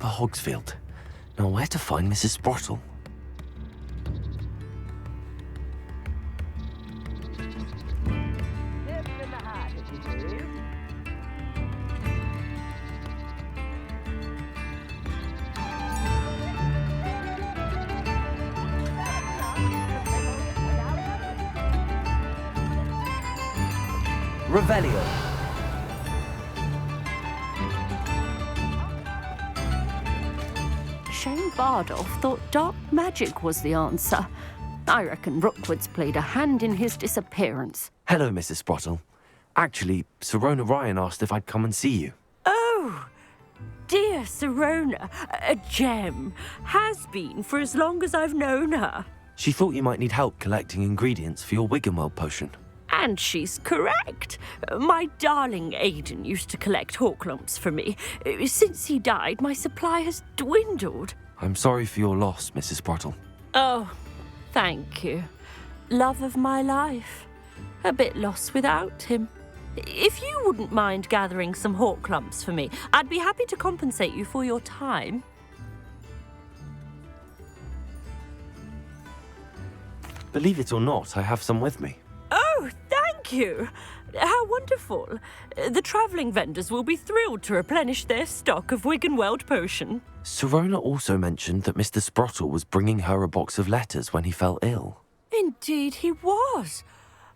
Upper Hogsfield. Now, where to find Mrs. Sprottle? Revelio. Shane Bardolph thought dark magic was the answer. I reckon Rookwood's played a hand in his disappearance. Hello, Mrs. Sprottle. Actually, Sirona Ryan asked if I'd come and see you. Oh, dear Sirona, a gem. Has been for as long as I've known her. She thought you might need help collecting ingredients for your Wiggenweld potion. And she's correct. My darling Aidan used to collect Hawklumps for me. Since he died, my supply has dwindled. I'm sorry for your loss, Mrs. Sprottle. Oh, thank you. Love of my life. A bit lost without him. If you wouldn't mind gathering some Hawklumps for me, I'd be happy to compensate you for your time. Believe it or not, I have some with me. Oh, thank you. How wonderful. The travelling vendors will be thrilled to replenish their stock of Wiggenweld potion. Sirona also mentioned that Mr. Sprottle was bringing her a box of letters when he fell ill. Indeed he was.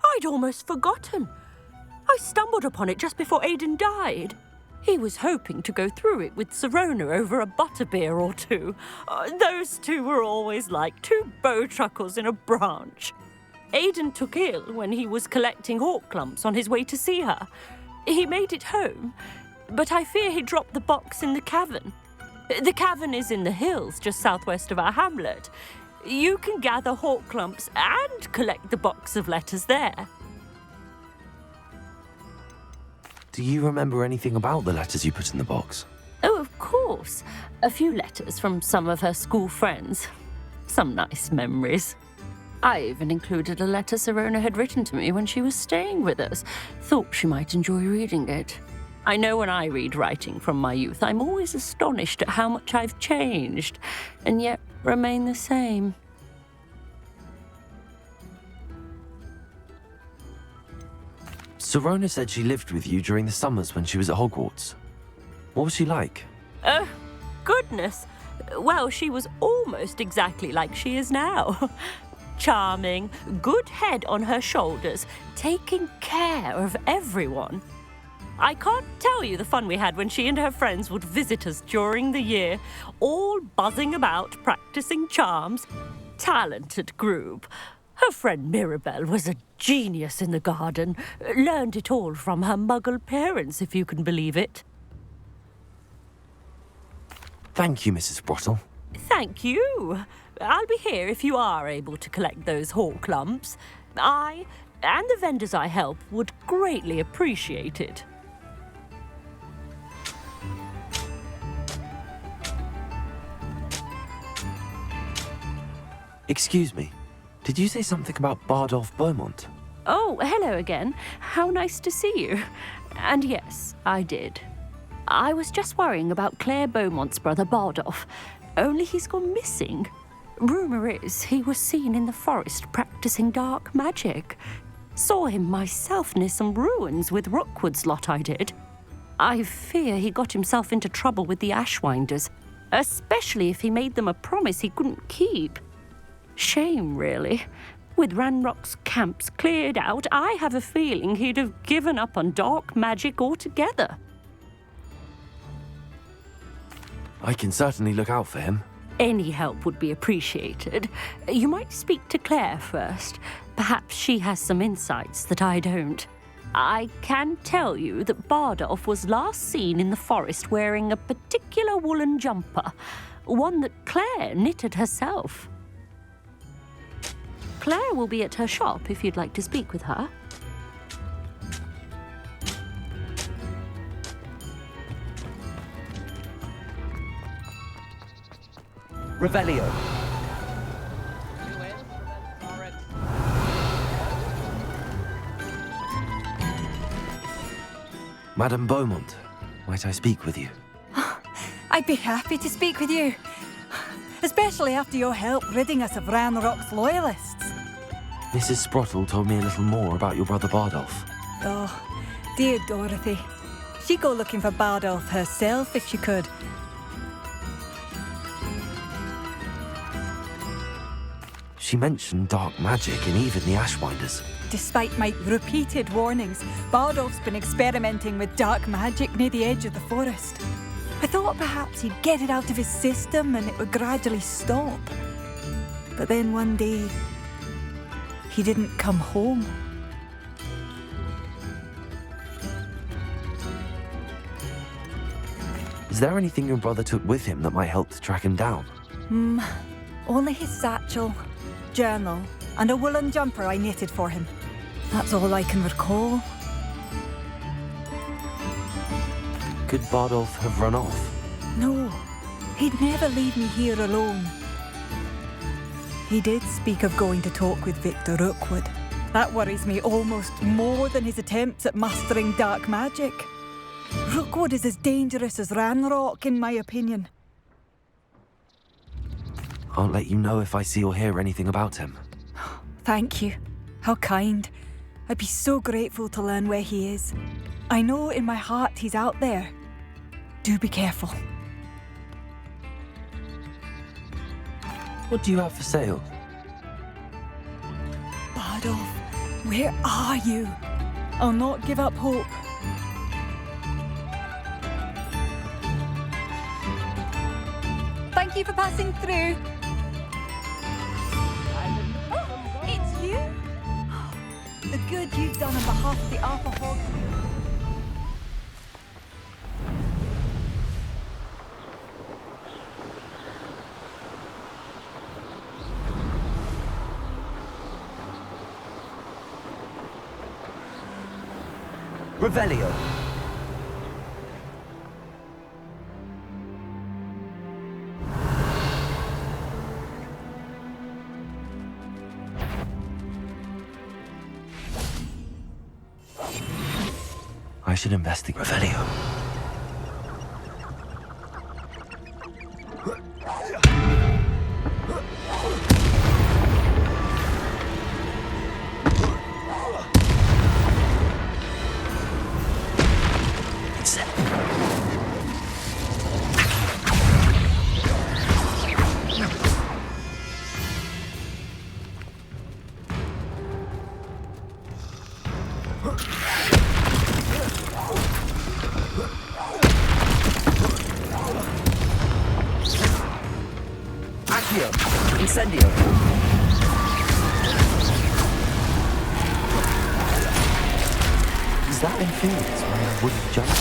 I'd almost forgotten. I stumbled upon it just before Aidan died. He was hoping to go through it with Sirona over a butterbeer or two. Those two were always like two bowtruckles in a branch. Aidan took ill when he was collecting Hawklumps on his way to see her. He made it home, but I fear he dropped the box in the cavern. The cavern is in the hills just southwest of our hamlet. You can gather Hawklumps and collect the box of letters there. Do you remember anything about the letters you put in the box? Oh, of course. A few letters from some of her school friends. Some nice memories. I even included a letter Sirona had written to me when she was staying with us. Thought she might enjoy reading it. I know when I read writing from my youth, I'm always astonished at how much I've changed, and yet remain the same. Sirona said she lived with you during the summers when she was at Hogwarts. What was she like? Oh, goodness. Well, she was almost exactly like she is now. Charming, good head on her shoulders, taking care of everyone. I can't tell you the fun we had when she and her friends would visit us during the year, all buzzing about, practicing charms. Talented group. Her friend Mirabelle was a genius in the garden. Learned it all from her muggle parents, if you can believe it. Thank you, Mrs. Sprottle. Thank you. I'll be here if you are able to collect those Hawklumps. I, and the vendors I help, would greatly appreciate it. Excuse me, did you say something about Bardolph Beaumont? Oh, hello again. How nice to see you. And yes, I did. I was just worrying about Claire Beaumont's brother Bardolph, only he's gone missing. Rumour is he was seen in the forest practicing dark magic. Saw him myself near some ruins with Rookwood's lot I did. I fear he got himself into trouble with the Ashwinders, especially if he made them a promise he couldn't keep. Shame, really. With Ranrock's camps cleared out, I have a feeling he'd have given up on dark magic altogether. I can certainly look out for him. Any help would be appreciated. You might speak to Claire first. Perhaps she has some insights that I don't. I can tell you that Bardolph was last seen in the forest wearing a particular woolen jumper, one that Claire knitted herself. Claire will be at her shop if you'd like to speak with her. Revelio. Madame Beaumont, might I speak with you? I I'd be happy to speak with you. Especially after your help ridding us of Ranrock's loyalists. Mrs. Sprottle told me a little more about your brother Bardolph. Oh, dear Dorothy. She'd go looking for Bardolph herself if she could. She mentioned dark magic and even the Ashwinders. Despite my repeated warnings, Bardolph's been experimenting with dark magic near the edge of the forest. I thought perhaps he'd get it out of his system and it would gradually stop. But then one day, he didn't come home. Is there anything your brother took with him that might help to track him down? Only his satchel, journal, and a woolen jumper I knitted for him. That's all I can recall. Could Bardolph have run off? No, he'd never leave me here alone. He did speak of going to talk with Victor Rookwood. That worries me almost more than his attempts at mastering dark magic. Rookwood is as dangerous as Ranrock, in my opinion. I'll let you know if I see or hear anything about him. Thank you. How kind. I'd be so grateful to learn where he is. I know in my heart he's out there. Do be careful. What do you have for sale? Bardolph, where are you? I'll not give up hope. Thank you for passing through. Oh, it's you? The good you've done on behalf of the Upper Hogwarts. Revelio. I should investigate Revelio. Incendio. Is that Inferior's wearing a wooden jumper?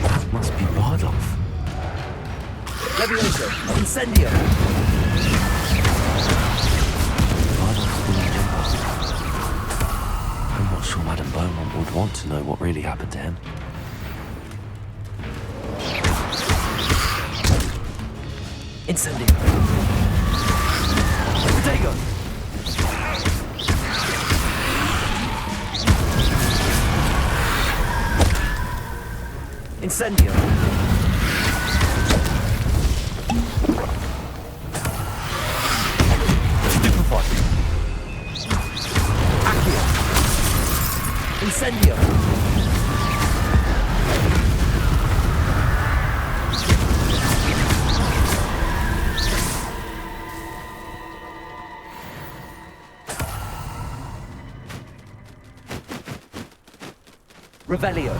That must be Bardolph. Levioso. Incendio. Bardolph's wooden jumper. I'm not sure Madame Beaumont would want to know what really happened to him. Incendio. Protego. Incendio. Stupefy. Accio. Incendio. Revelio.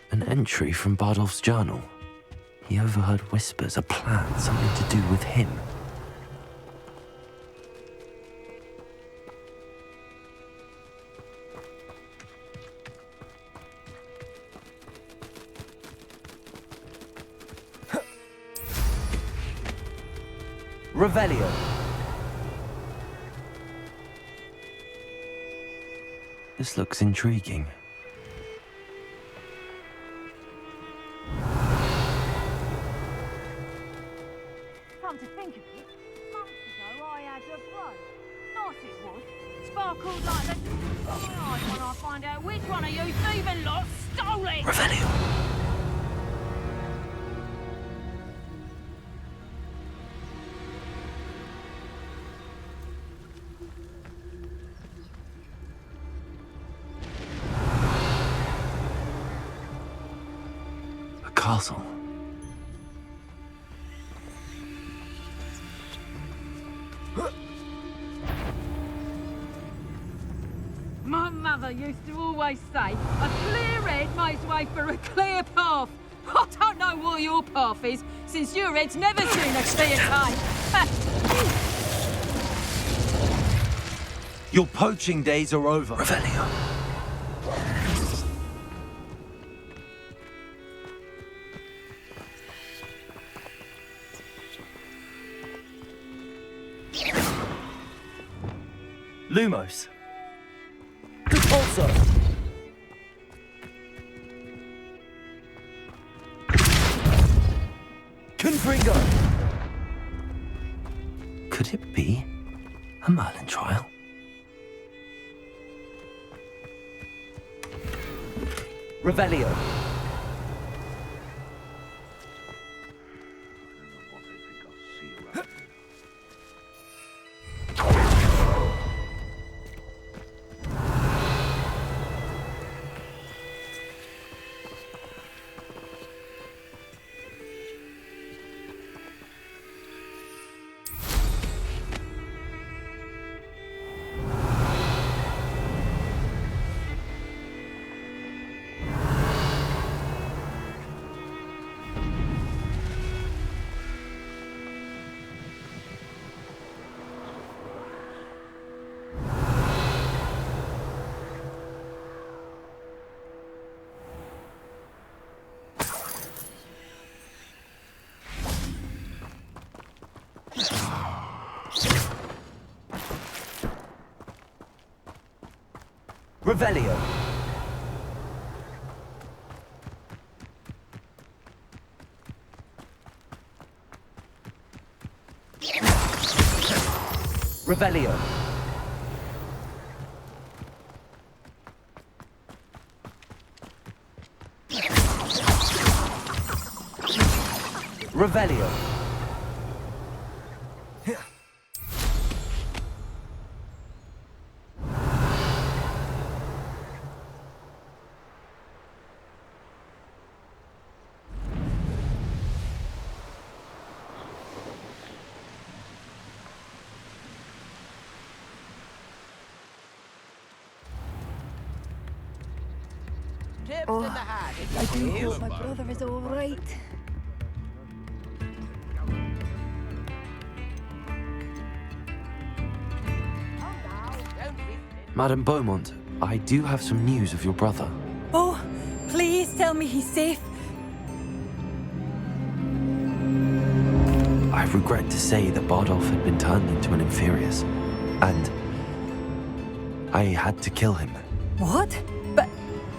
An entry from Bardolph's journal. He overheard whispers, a plan, something to do with him. Revelio. This looks intriguing. Come to think of it, months ago I had a blow. Nice it was. Sparkled like the... Oh, when I find out which one of you thieving lot stole it! Revelio. A castle. My mother used to always say, a clear head makes way for a clear path. I don't know what your path is, since your head's never seen a clear time. Your poaching days are over. Revelio. Lumos. Also. Confringo. Could it be a Merlin trial? Revelio. Revelio. Revelio. Revelio. Oh, I do hope my brother is all right. Madame Beaumont, I do have some news of your brother. Oh, please tell me he's safe. I regret to say that Bardolph had been turned into an Inferius, and I had to kill him. What?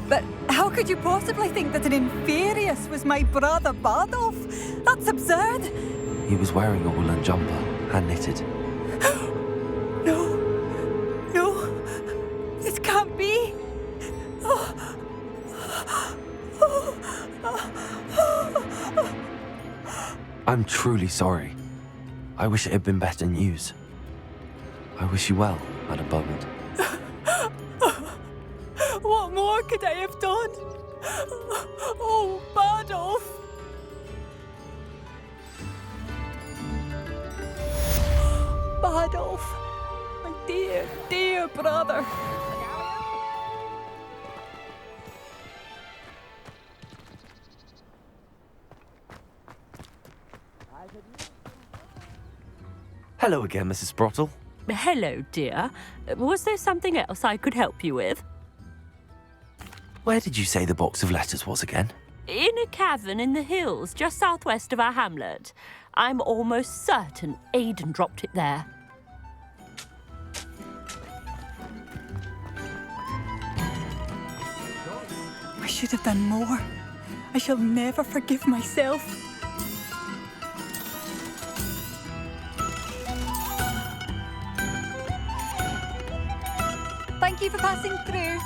But how could you possibly think that an Inferius was my brother Bardolph? That's absurd. He was wearing a woolen jumper, hand-knitted. No, this can't be. I'm truly sorry. I wish it had been better news. I wish you well, Madame Beaumont. What more could I have done? Oh, Bardolph! Bardolph, my dear, dear brother. Hello again, Mrs. Sprottle. Hello, dear. Was there something else I could help you with? Where did you say the box of letters was again? In a cavern in the hills just southwest of our hamlet. I'm almost certain Aidan dropped it there. I should have done more. I shall never forgive myself. Thank you for passing through.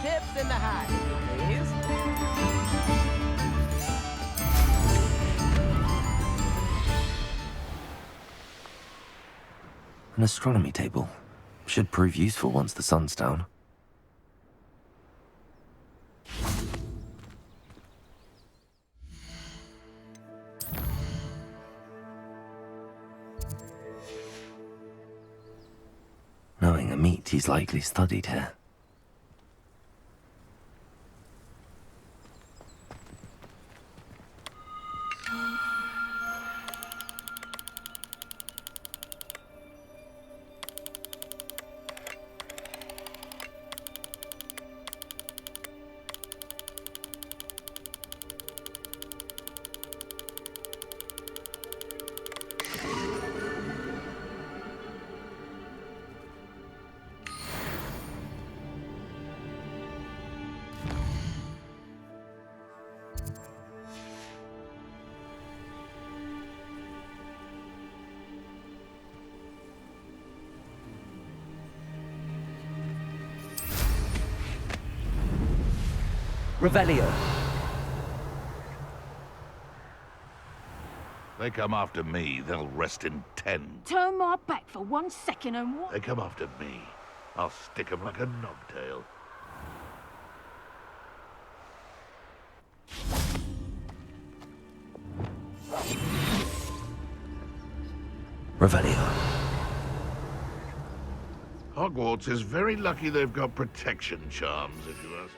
Tips in the hat, please. An astronomy table. Should prove useful once the sun's down. Knowing a meat, he's likely studied here. Revelio. They come after me, they'll rest in 10. Turn my back for 1 second and what? They come after me, I'll stick 'em like a knobtail. Revelio. Hogwarts is very lucky they've got protection charms, if you ask.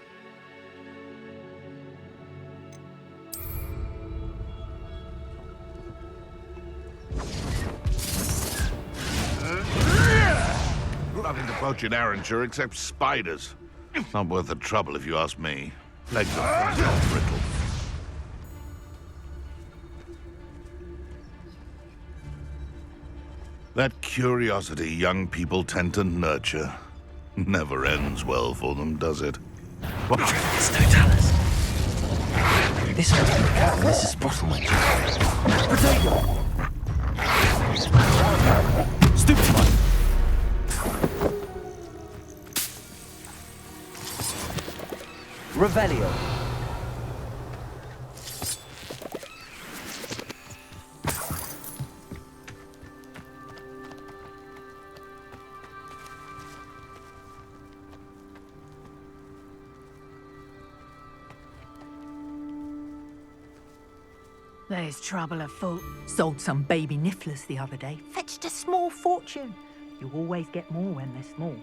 Nothing to poach in Arranshire except spiders. Not worth the trouble if you ask me. Legs are flat and brittle. That curiosity young people tend to nurture never ends well for them, does it? What? It's no Talus. This must be the cat. This is bottleneck. Potato! Stupid one! Revelio. There's trouble afoot. Sold some baby nifflers the other day. Fetched a small fortune. You always get more when they're small.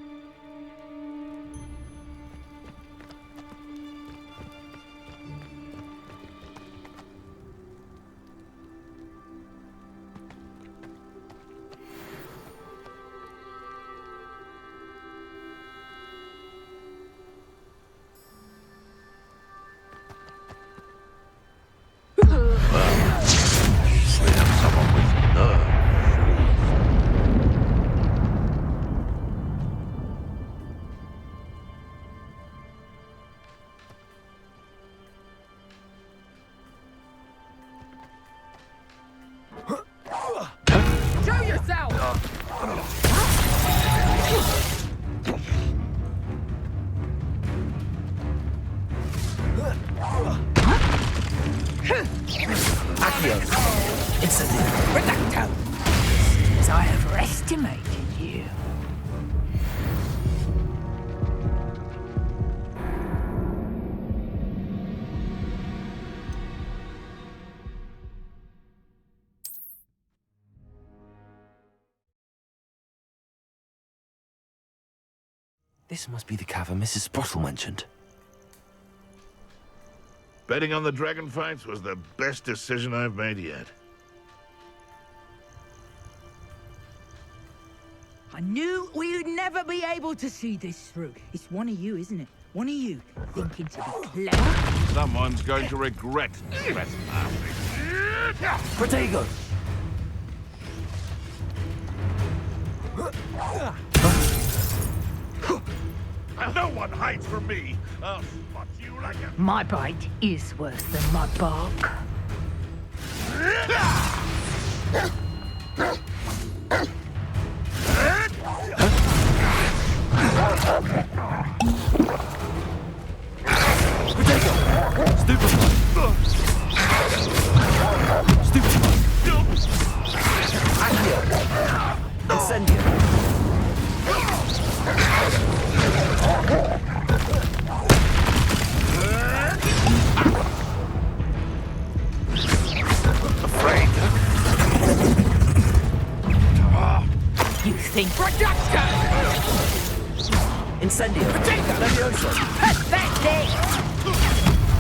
Someone with nerve. Show yourself! Seems I overestimated you. This must be the cavern Mrs. Sprottle mentioned. Betting on the dragon fights was the best decision I've made yet. I knew we'd never be able to see this through. It's one of you, isn't it? One of you thinking to be clever. Someone's going to regret trespassing. Protego! No one hides from me. I'll spot you like a... My bite is worse than my bark. Protego! Stupefy! Accio! Incendio! Afraid? You think Incendio! Levioso! pathetic?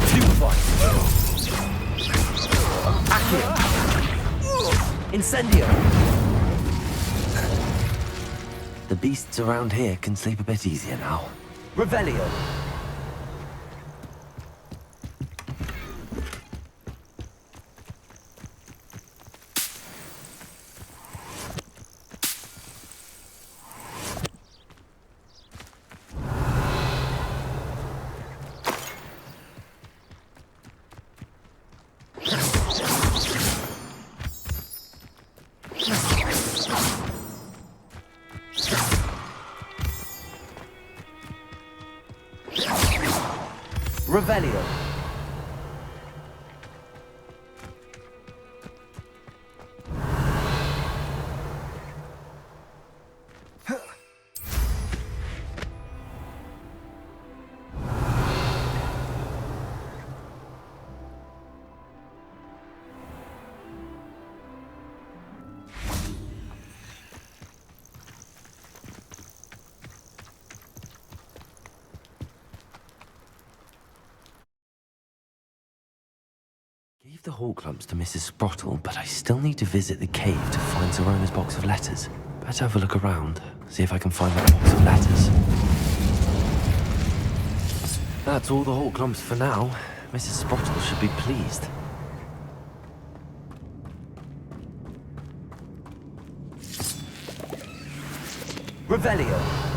Stupefy! Accio! Incendio! The beasts around here can sleep a bit easier now. Revelio! Revelio. Gave the hawk lumps to Mrs. Sprottle, but I still need to visit the cave to find Zerona's box of letters. Better have a look around, see if I can find that box of letters. That's all the hawk lumps for now. Mrs. Sprottle should be pleased. Revelio.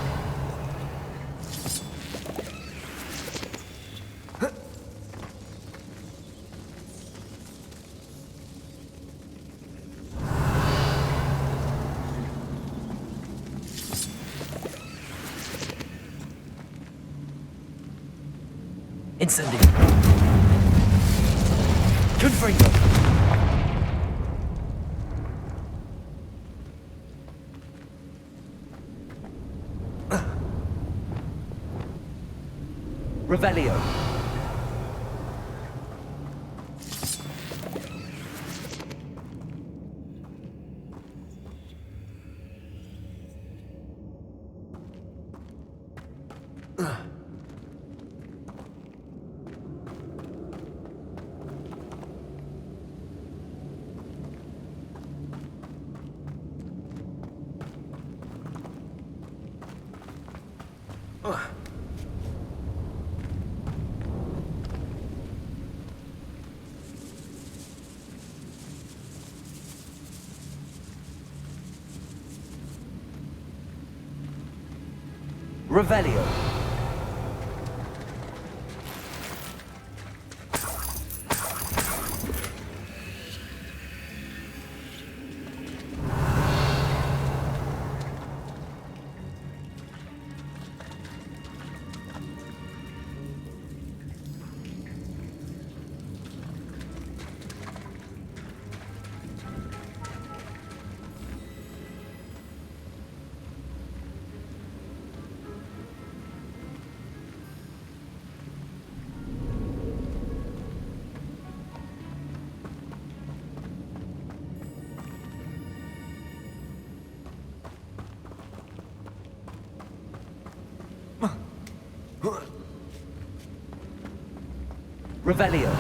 Incendio. Confringo. Revelio. Revelio. Revelio.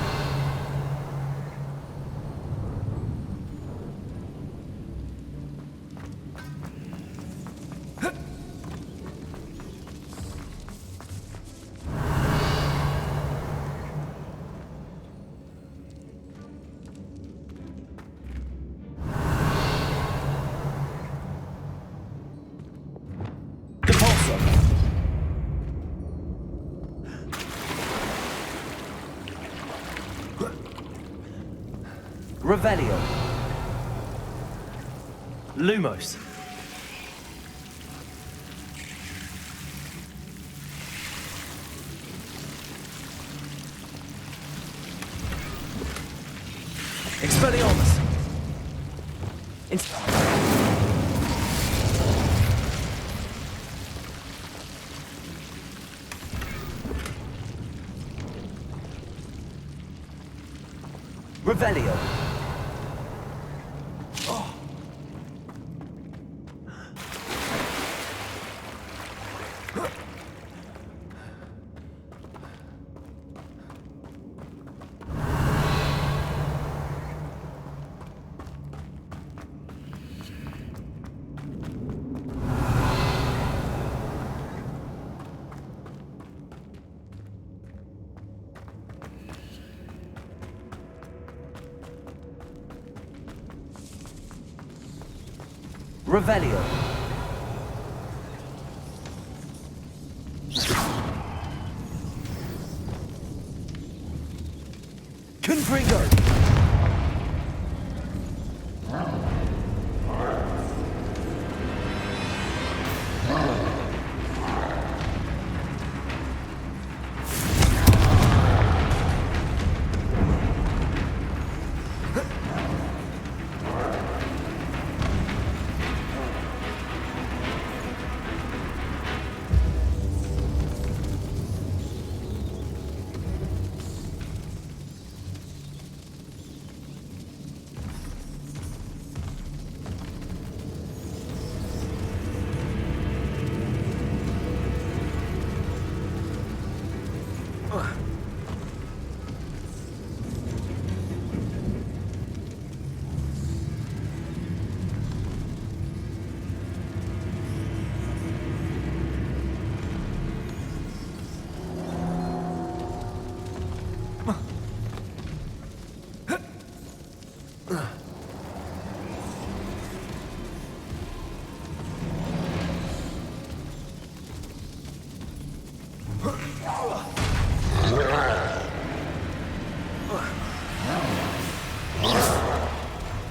Revelio. Lumos. Expelliarmus. Revelio. Revelio. Confringo.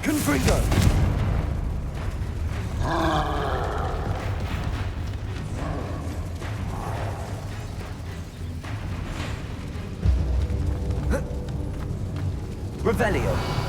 Confringo. Revelio.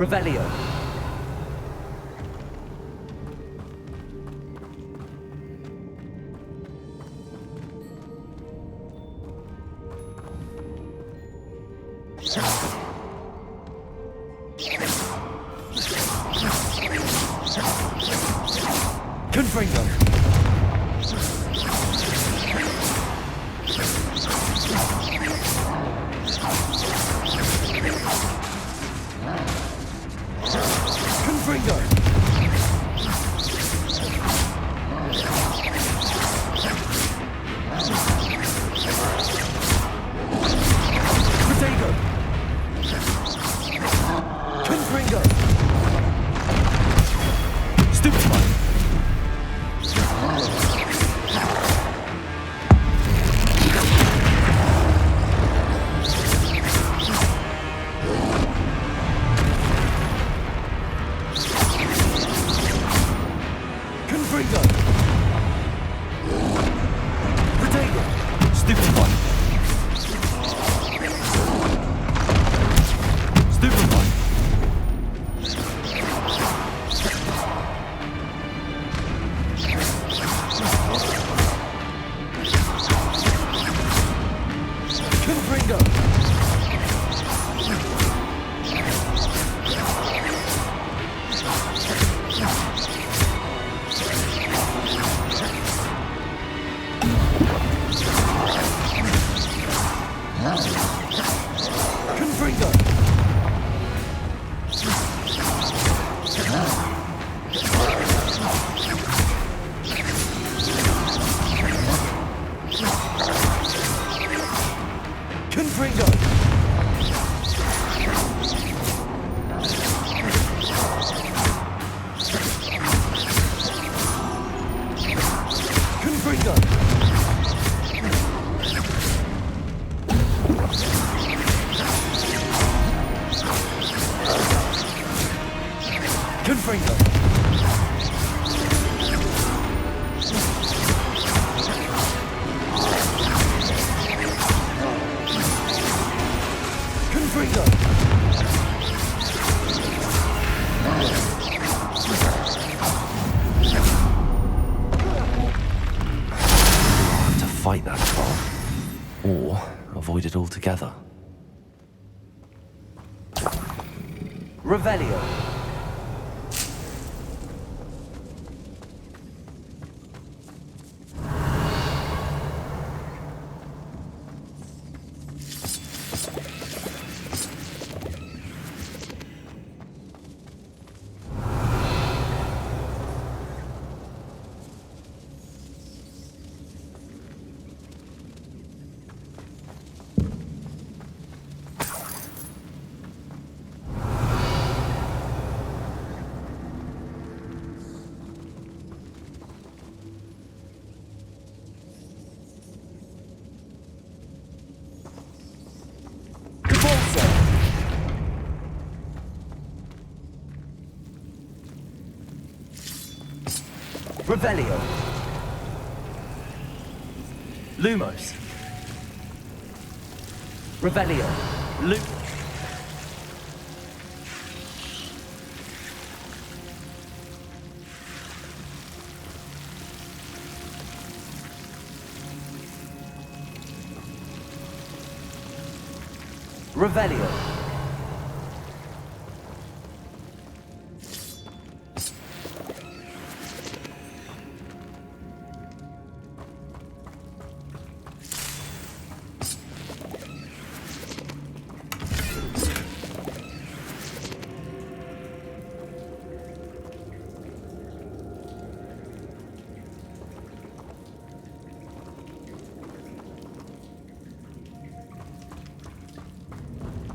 Revelio. Confringo. Confringo. Protego. Confringo. Stupefy. Confringo! Confringo! Confringo! Confringo! Confringo! To fight that troll, or avoid it altogether. Revelio! Revelio. Lumos. Revelio. Revelio.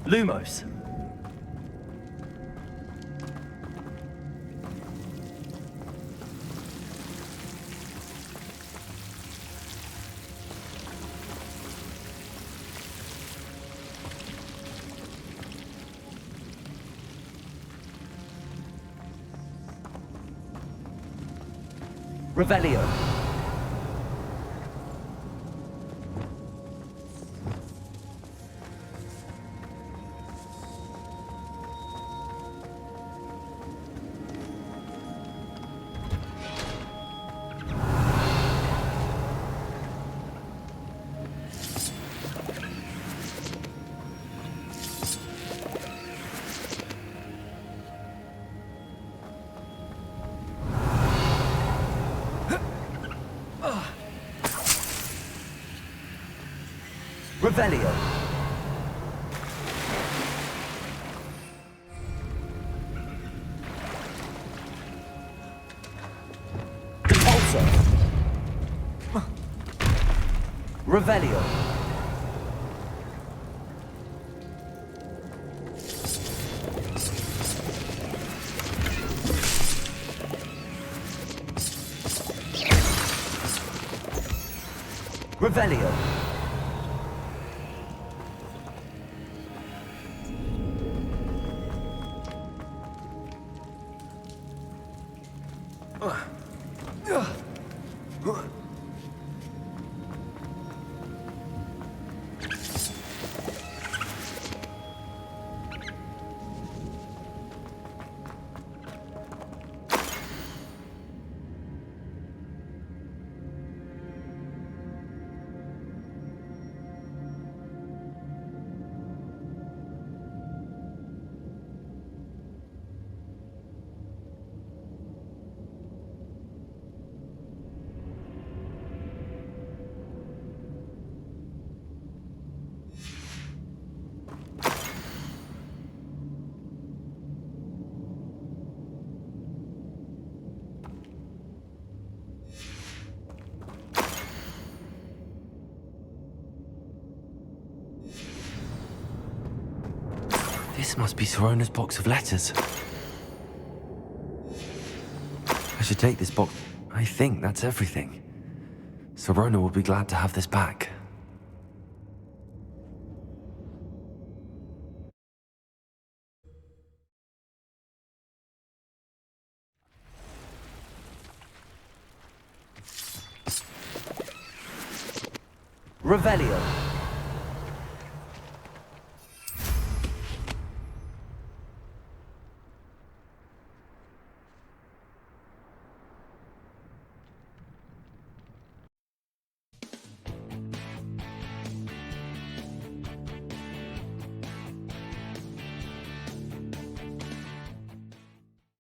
Lumos. Revelio. Revelio. Depulso. Revelio. Revelio. This must be Sorona's box of letters. I should take this box. I think that's everything. Sirona will be glad to have this back. Revelio.